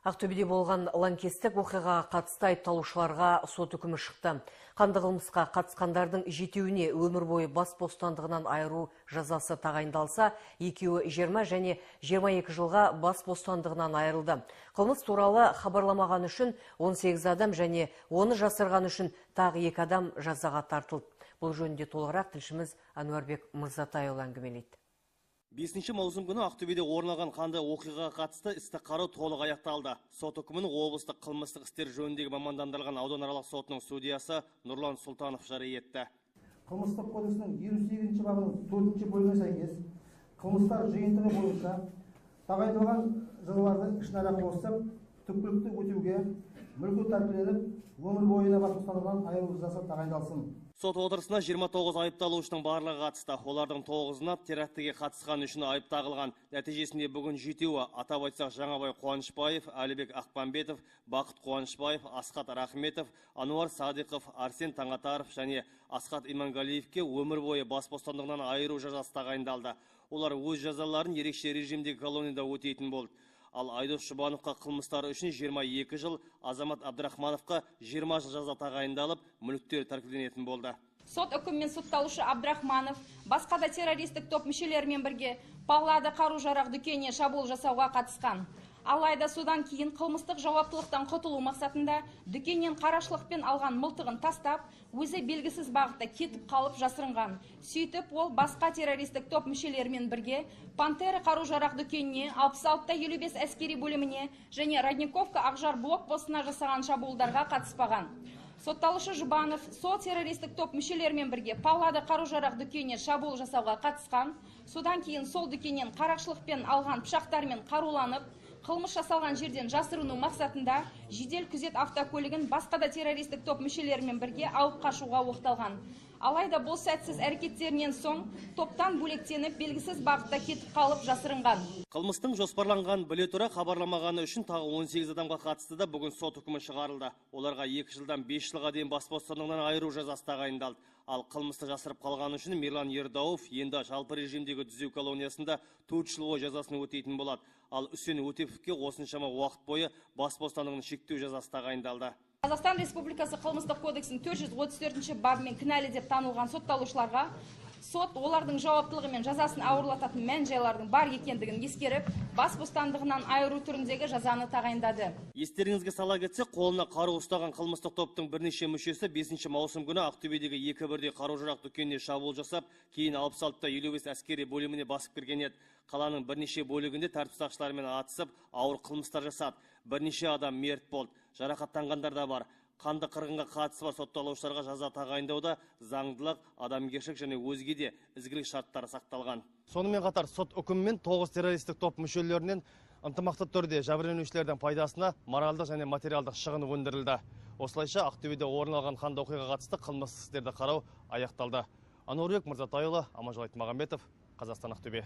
Ақтөбеде болған лаңкестік оқиғаға қатысты айыпталушыларға сот үкімі шықты. Қанды қылмысқа қатысқандардың 7-еуіне өмір бойы бас бостандығынан айыру жазасы тағайындалса, екеуі 20 және 22 жылға бас бостандығынан айырылды. Қылмыс туралы хабарламаған үшін 18 адам және оны жасырған үшін тағы 2 адам жазаға тартылды. Бұл жөнінде толығырақ тілшіміз Әнуарбек Мырзатайұлы әңгімелейді. 5 маусым күні Ақтөбеде орын алған қанды оқиғаға қатысты істі қарау толық аяқталды. Сот үкімін облыстық қылмыстық істер жөніндегі мамандандырылған ауданаралық сотының судьясы Нұрлан Сұлтанов жария етті. Қылмыстық кодексінің 28 бабының 4 бөлігіне сәйкес қылмыстар жиынтығы бойынша тағайындалған жазаларды ішінара қосып, түпкілікті өтеуге мүлкі тәркіленіп, өмір бойына бас бостандығынан айыру жазасы тағайындалсын. Сот отырысына 29 айыпталушының барлығы қатысты. Олардың 9-ына терактіге қатысқан үшін айып тағылған. Нәтижесінде бүгін 7-еуі, атап айтсақ Жаңабай Қуанышбаев, Әлібек Ақпанбетов, Бақыт Қуанышбаев, Асқат Рахметов, Ануар Садиқов, Арсен Таңатаров және Асқат Имангалиевке өмір бойы бас бостандығынан айыру жазасы тағайындалды. Олар өз жазаларын ерекше режимдегі колонияда өтейтін болды. Ал Айдос Жұбановқа қылмыстары үшін 22 жыл, Азамат Абдрахмановқа 20 жыл жаза тағайындалып, мүліктері тәркіленетін болды. Сот үкімімен сотталушы Абдрахманов басқа да террористік топ мүшелерімен бірге Павлодар қару-жарақ дүкеніне шабуыл жасауға қатысқан. Алайда содан кейін қылмыстық жауаптылықтан құтылу мақсатында дүкеннен қарашылықпен алған мылтығын тастап, өзі белгісіз бағытта кетіп қалып жасырынған. Сөйтіп, ол басқа террористік топ мүшелерімен бірге Пантера қару-жарақ дүкеніне, 66-55 әскери бөліміне және Родниковка Ақжар блокпостына жасаған шабуылдарға қатыспаған. Сотталушы Жұбанов сол террористік топ мүшелерімен бірге Павлодар қару-жарақ дүкеніне шабуыл жасауға қатысқан. Содан кейін сол дүкеннен қарақшылықпен алған пышақтармен қаруланып, қылмыс жасалған жерден жасырыну мақсатында жедел күзет автокөлігін басқа да террористік топ мүшелерімен бірге алып қашуға оқталған. Алайда бұл сәтсіз әрекеттерінен соң топтан бөлектеніп белгісіз бағытта кетіп қалып жасырынған. Қылмыстың жоспарланған біле тұра хабарламағаны үшін тағы 18 адамға қатысты да бүгін сот үкімі шығарылды. Оларға 2 жылдан 5 жылға дейін бас бостандығынан айыру жазасы тағайындалды. Ал қылмысты жасырып қалғаны үшін Мирлан Ердауов енді жалпы режимдегі түзеу колониясында 4 жыл бойы жазасын өтейтін болады. Ал Үсен Өтеповке осыншама уақыт бойы бас бостандығын шектеу жазасы тағайындалды. Қазақстан Республикасы қылмыстық кодексінің 434 бабымен кінәлі деп танылған сотталушыларға сот олардың жауаптылығы мен жазасын ауырлататын мән-жайлардың бар екендігін ескеріп, бас бостандығынан айыру түріндегі жазаны тағайындады. Естеріңізге сала кетсек, қолына қару ұстаған қылмыстық топтың бірнеше мүшесі 5 маусым күні Ақтөбедегі 2 бірдей қару-жарақ дүкеніне шабуыл жасап, кейін 66-55 әскери бөліміне басып кірген еді. Қаланың бірнеше бөлігінде тәртіп сақшыларымен атысып, ауыр қылмыстар жасады. Бірнеше адам мерт болды. Жарақаттанғандар да бар. Қанды қырғынға қатысы бар сотталушыларға жаза тағайындауда заңдылық, адамгершілік және өзге де ізгілік шарттары сақталған. Сонымен қатар сот үкімімен 9 террористік топ мүшелерінен ынтымақты түрде жәбірленушілердің пайдасына моральдық және материалдық шығын өндірілді. Осылайша Ақтөбеде орын алған қанды оқиғаға қатысты қылмыстық істерді қарау аяқталды. Әнуарбек Мырзатайұлы, Аманжол Айтмағамбетов, Қазақстан, Ақтөбе.